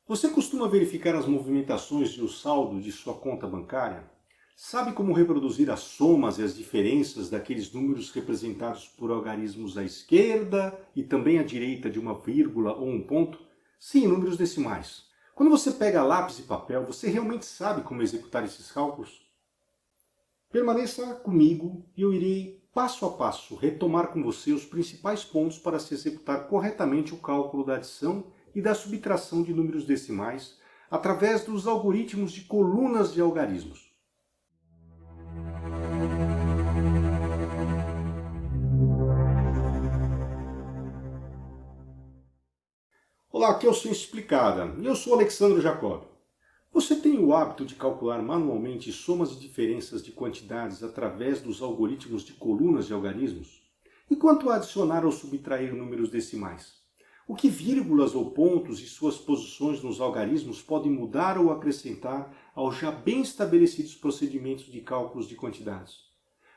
Você costuma verificar as movimentações e o saldo de sua conta bancária? Sabe como reproduzir as somas e as diferenças daqueles números representados por algarismos à esquerda e também à direita de uma vírgula ou um ponto? Sim, números decimais. Quando você pega lápis e papel, você realmente sabe como executar esses cálculos? Permaneça comigo e eu irei, passo a passo, retomar com você os principais pontos para se executar corretamente o cálculo da adição e da subtração de números decimais através dos algoritmos de colunas de algarismos. Olá, aqui é o Ciência Explicada e eu sou Alexandre Jacob. Você tem o hábito de calcular manualmente somas e diferenças de quantidades através dos algoritmos de colunas de algarismos? E quanto a adicionar ou subtrair números decimais? O que vírgulas ou pontos e suas posições nos algarismos podem mudar ou acrescentar aos já bem estabelecidos procedimentos de cálculos de quantidades?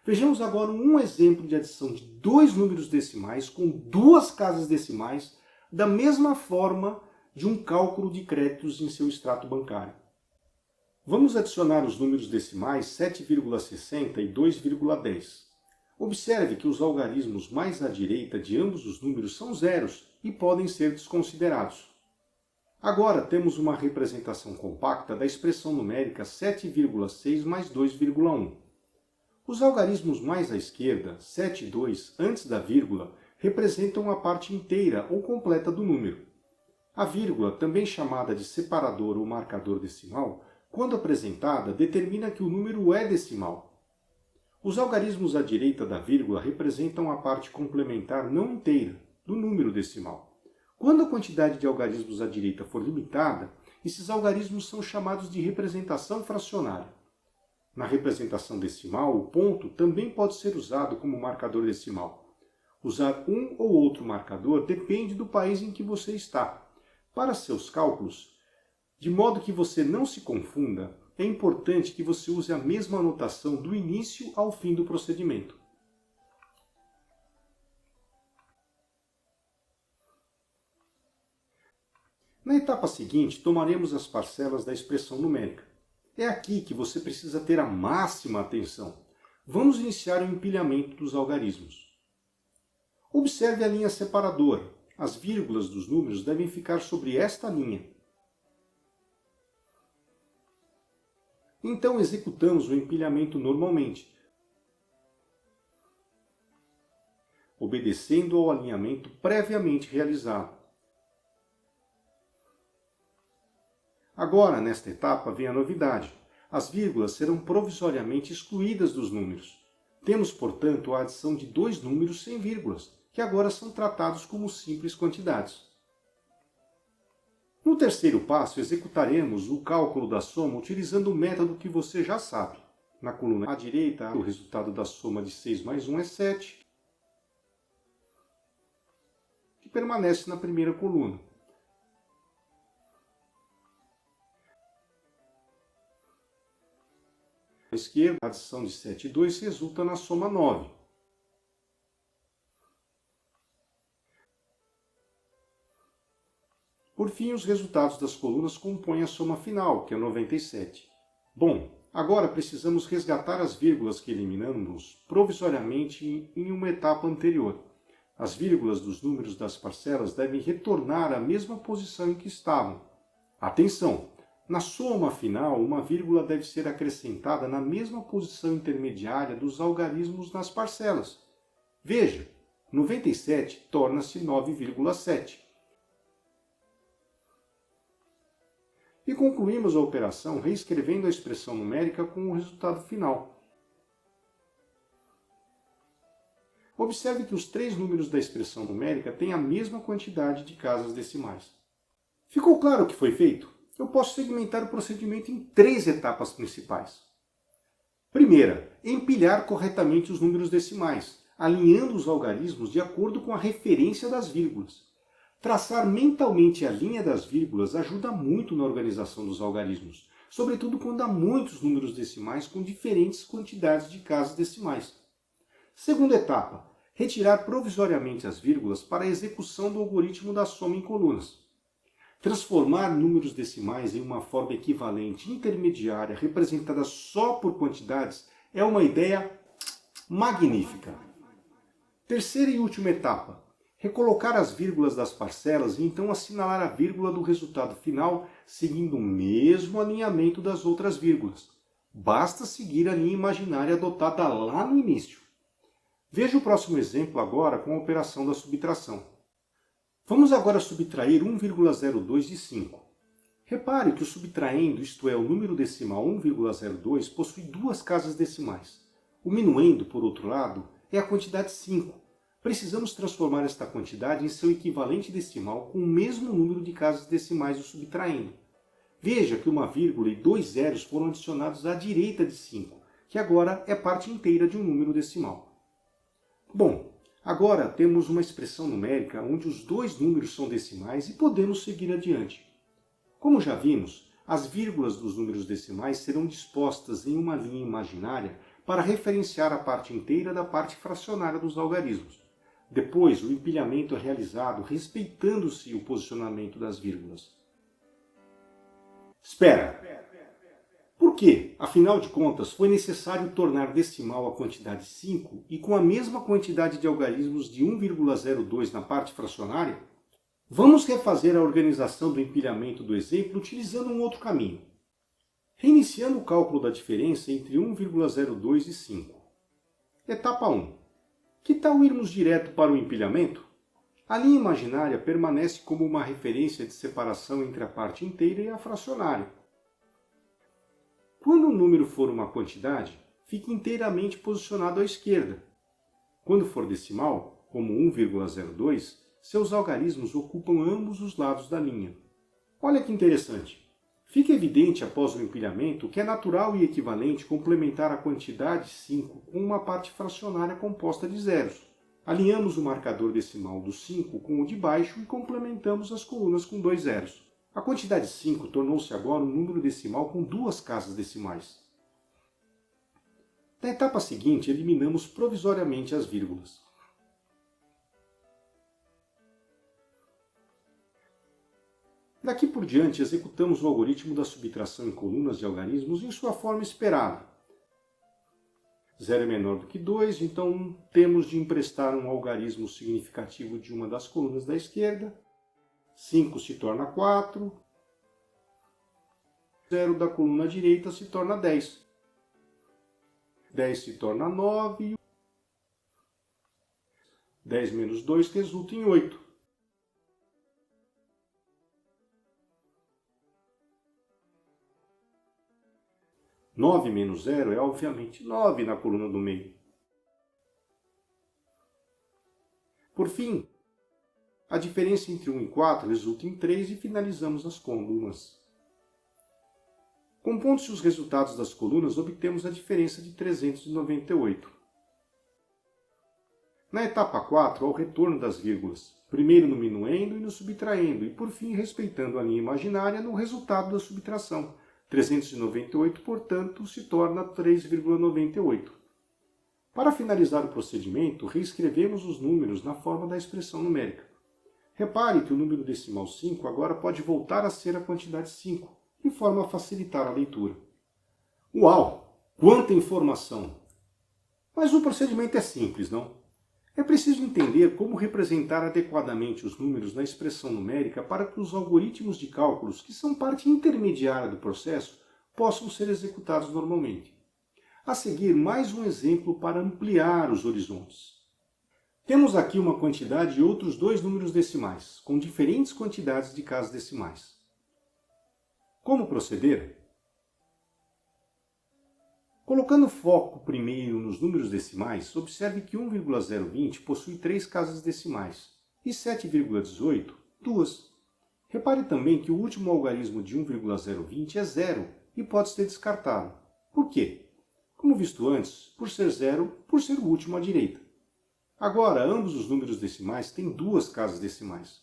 Vejamos agora um exemplo de adição de dois números decimais com duas casas decimais da mesma forma de um cálculo de créditos em seu extrato bancário. Vamos adicionar os números decimais 7,60 e 2,10. Observe que os algarismos mais à direita de ambos os números são zeros e podem ser desconsiderados. Agora temos uma representação compacta da expressão numérica 7,6 mais 2,1. Os algarismos mais à esquerda, 7 e 2, antes da vírgula, representam a parte inteira ou completa do número. A vírgula, também chamada de separador ou marcador decimal, quando apresentada, determina que o número é decimal. Os algarismos à direita da vírgula representam a parte complementar não inteira do número decimal. Quando a quantidade de algarismos à direita for limitada, esses algarismos são chamados de representação fracionária. Na representação decimal, o ponto também pode ser usado como marcador decimal. Usar um ou outro marcador depende do país em que você está. Para seus cálculos, de modo que você não se confunda, é importante que você use a mesma notação do início ao fim do procedimento. Na etapa seguinte, tomaremos as parcelas da expressão numérica. É aqui que você precisa ter a máxima atenção. Vamos iniciar o empilhamento dos algarismos. Observe a linha separadora. As vírgulas dos números devem ficar sobre esta linha. Então executamos o empilhamento normalmente, obedecendo ao alinhamento previamente realizado. Agora, nesta etapa, vem a novidade. As vírgulas serão provisoriamente excluídas dos números. Temos, portanto, a adição de dois números sem vírgulas, que agora são tratados como simples quantidades. No terceiro passo, executaremos o cálculo da soma utilizando o método que você já sabe. Na coluna à direita, o resultado da soma de 6 mais 1 é 7, que permanece na primeira coluna. À esquerda, a adição de 7 e 2 resulta na soma 9. Por fim, os resultados das colunas compõem a soma final, que é 97. Bom, agora precisamos resgatar as vírgulas que eliminamos provisoriamente em uma etapa anterior. As vírgulas dos números das parcelas devem retornar à mesma posição em que estavam. Atenção! Na soma final, uma vírgula deve ser acrescentada na mesma posição intermediária dos algarismos nas parcelas. Veja, 97 torna-se 9,7. E concluímos a operação reescrevendo a expressão numérica com o resultado final. Observe que os três números da expressão numérica têm a mesma quantidade de casas decimais. Ficou claro o que foi feito? Eu posso segmentar o procedimento em três etapas principais. Primeira, empilhar corretamente os números decimais, alinhando os algarismos de acordo com a referência das vírgulas. Traçar mentalmente a linha das vírgulas ajuda muito na organização dos algarismos, sobretudo quando há muitos números decimais com diferentes quantidades de casas decimais. Segunda etapa, retirar provisoriamente as vírgulas para a execução do algoritmo da soma em colunas. Transformar números decimais em uma forma equivalente intermediária, representada só por quantidades, é uma ideia magnífica. Terceira e última etapa. Recolocar as vírgulas das parcelas e então assinalar a vírgula do resultado final, seguindo o mesmo alinhamento das outras vírgulas. Basta seguir a linha imaginária adotada lá no início. Veja o próximo exemplo agora com a operação da subtração. Vamos agora subtrair 1,02 de 5. Repare que o subtraendo, isto é, o número decimal 1,02, possui duas casas decimais. O minuendo, por outro lado, é a quantidade 5. Precisamos transformar esta quantidade em seu equivalente decimal com o mesmo número de casas decimais do subtraendo. Veja que uma vírgula e dois zeros foram adicionados à direita de 5, que agora é parte inteira de um número decimal. Bom, agora temos uma expressão numérica onde os dois números são decimais e podemos seguir adiante. Como já vimos, as vírgulas dos números decimais serão dispostas em uma linha imaginária para referenciar a parte inteira da parte fracionária dos algarismos. Depois, o empilhamento é realizado respeitando-se o posicionamento das vírgulas. Espera! Por quê? Afinal de contas, foi necessário tornar decimal a quantidade 5 e com a mesma quantidade de algarismos de 1,02 na parte fracionária? Vamos refazer a organização do empilhamento do exemplo utilizando um outro caminho. Reiniciando o cálculo da diferença entre 1,02 e 5. Etapa 1. Que tal irmos direto para o empilhamento? A linha imaginária permanece como uma referência de separação entre a parte inteira e a fracionária. Quando um número for uma quantidade, fique inteiramente posicionado à esquerda. Quando for decimal, como 1,02, seus algarismos ocupam ambos os lados da linha. Olha que interessante! Fica evidente após o empilhamento que é natural e equivalente complementar a quantidade 5 com uma parte fracionária composta de zeros. Alinhamos o marcador decimal do 5 com o de baixo e complementamos as colunas com 2 zeros. A quantidade 5 tornou-se agora um número decimal com duas casas decimais. Na etapa seguinte, eliminamos provisoriamente as vírgulas. Daqui por diante, executamos o algoritmo da subtração em colunas de algarismos em sua forma esperada. 0 é menor do que 2, então temos de emprestar um algarismo significativo de uma das colunas da esquerda. 5 se torna 4. 0 da coluna direita se torna 10. 10 se torna 9. 10 menos 2 resulta em 8. 9 menos 0 é, obviamente, 9 na coluna do meio. Por fim, a diferença entre 1 e 4 resulta em 3 e finalizamos as colunas. Compondo-se os resultados das colunas, obtemos a diferença de 398. Na etapa 4, há o retorno das vírgulas, primeiro no minuendo e no subtraendo, e por fim respeitando a linha imaginária no resultado da subtração. 398, portanto, se torna 3,98. Para finalizar o procedimento, reescrevemos os números na forma da expressão numérica. Repare que o número decimal 5 agora pode voltar a ser a quantidade 5, de forma a facilitar a leitura. Uau! Quanta informação! Mas o procedimento é simples, não? É preciso entender como representar adequadamente os números na expressão numérica para que os algoritmos de cálculos, que são parte intermediária do processo, possam ser executados normalmente. A seguir, mais um exemplo para ampliar os horizontes. Temos aqui uma quantidade e outros dois números decimais, com diferentes quantidades de casas decimais. Como proceder? Colocando foco primeiro nos números decimais, observe que 1,020 possui 3 casas decimais e 7,18, 2. Repare também que o último algarismo de 1,020 é 0 e pode ser descartado. Por quê? Como visto antes, por ser 0, por ser o último à direita. Agora, ambos os números decimais têm 2 casas decimais.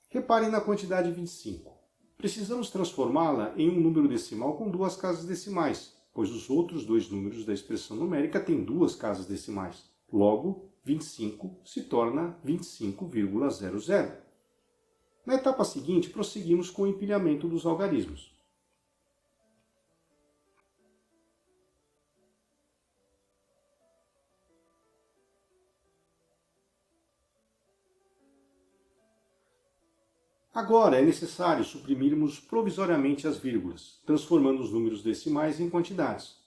Reparem na quantidade 25. Precisamos transformá-la em um número decimal com 2 casas decimais, pois os outros dois números da expressão numérica têm 2 casas decimais. Logo, 25 se torna 25,00. Na etapa seguinte, prosseguimos com o empilhamento dos algarismos. Agora é necessário suprimirmos provisoriamente as vírgulas, transformando os números decimais em quantidades.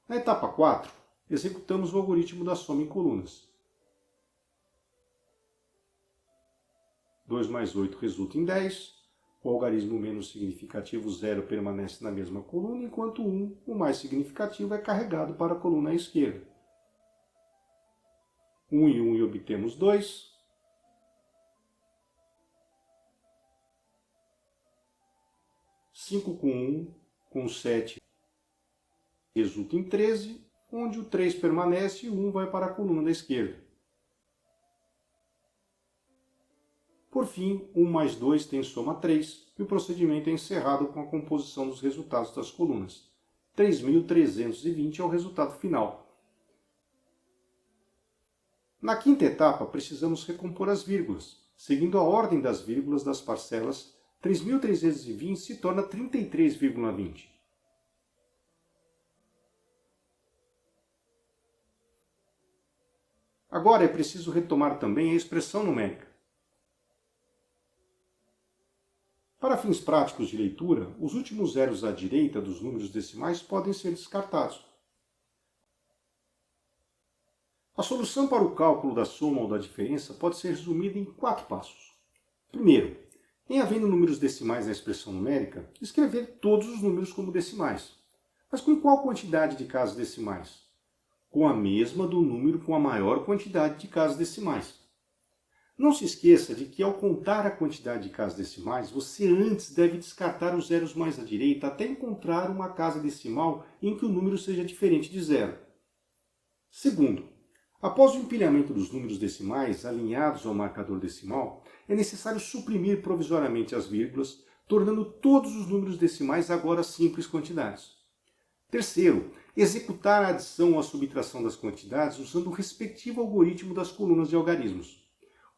Na etapa 4, executamos o algoritmo da soma em colunas. 2 mais 8 resulta em 10. O algarismo menos significativo 0 permanece na mesma coluna, enquanto 1, o mais significativo, é carregado para a coluna à esquerda. 1 e 1 e obtemos 2. 5 com 1, com 7, resulta em 13, onde o 3 permanece e o 1 vai para a coluna da esquerda. Por fim, 1 mais 2 tem soma 3, e o procedimento é encerrado com a composição dos resultados das colunas. 3.320 é o resultado final. Na quinta etapa, precisamos recompor as vírgulas. Seguindo a ordem das vírgulas das parcelas, 3.320 se torna 33,20. Agora é preciso retomar também a expressão numérica. Para fins práticos de leitura, os últimos zeros à direita dos números decimais podem ser descartados. A solução para o cálculo da soma ou da diferença pode ser resumida em 4 passos. Primeiro, em havendo números decimais na expressão numérica, escrever todos os números como decimais. Mas com qual quantidade de casas decimais? Com a mesma do número com a maior quantidade de casas decimais. Não se esqueça de que ao contar a quantidade de casas decimais, você antes deve descartar os zeros mais à direita até encontrar uma casa decimal em que o número seja diferente de zero. Segundo, após o empilhamento dos números decimais alinhados ao marcador decimal, é necessário suprimir provisoriamente as vírgulas, tornando todos os números decimais agora simples quantidades. Terceiro, executar a adição ou a subtração das quantidades usando o respectivo algoritmo das colunas de algarismos.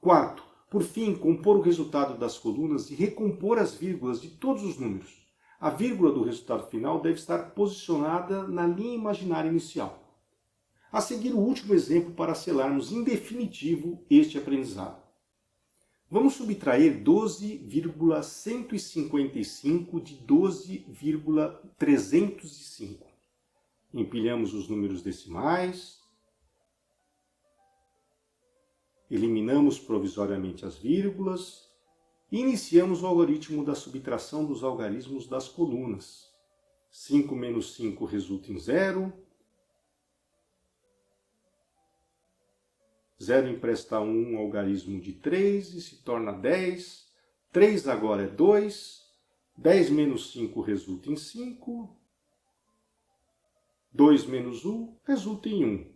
Quarto, por fim, compor o resultado das colunas e recompor as vírgulas de todos os números. A vírgula do resultado final deve estar posicionada na linha imaginária inicial. A seguir, o último exemplo para selarmos em definitivo este aprendizado. Vamos subtrair 12,155 de 12,305. Empilhamos os números decimais. Eliminamos provisoriamente as vírgulas e iniciamos o algoritmo da subtração dos algarismos das colunas. 5 menos 5 resulta em 0. 0 empresta 1 algarismo de 3 e se torna 10. 3 agora é 2. 10 menos 5 resulta em 5. 2 menos 1 resulta em 1.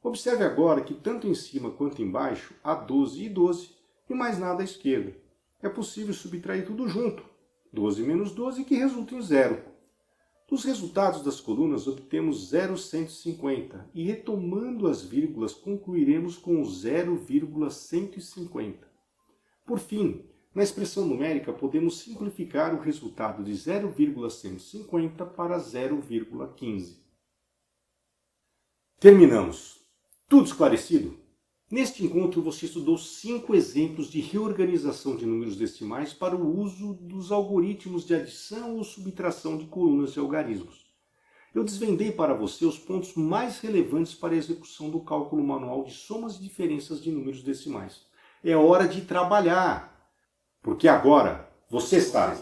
Observe agora que tanto em cima quanto embaixo há 12 e 12 e mais nada à esquerda. É possível subtrair tudo junto. 12 menos 12 que resulta em 0. Dos resultados das colunas obtemos 0,150 e retomando as vírgulas concluiremos com 0,150. Por fim, na expressão numérica podemos simplificar o resultado de 0,150 para 0,15. Terminamos. Tudo esclarecido? Neste encontro você estudou 5 exemplos de reorganização de números decimais para o uso dos algoritmos de adição ou subtração de colunas de algarismos. Eu desvendei para você os pontos mais relevantes para a execução do cálculo manual de somas e diferenças de números decimais. É hora de trabalhar, porque agora você está.